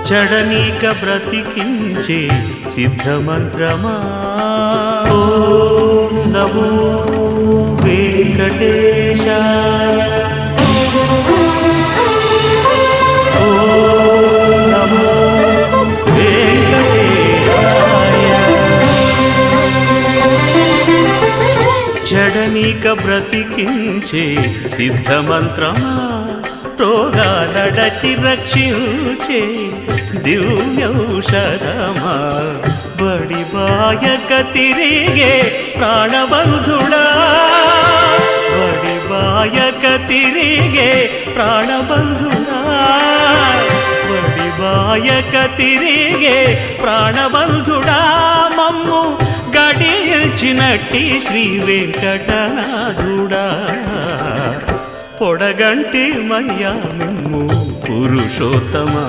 చెడనీక బ్రతికించే సిద్ధమంత్రమా ఓం నమో వెంకటేశాయ ఓం నమో వెంకటేశాయ చెడనీక బ్రతికించే సిద్ధమంత్రమా రోగాలడచి రక్షించే దివ్యౌషధమా బడిబాయక తిరిగే ప్రాణబంధుడా బడిబాయక తిరిగే ప్రాణబంధుడా బడిబాయక తిరిగే ప్రాణబంధుడా మమ్ము గడిచినట్టి శ్రీ వెంకటనాథుడా పొడగంటి మయ్యా మిమ్ము పురుషోత్తమా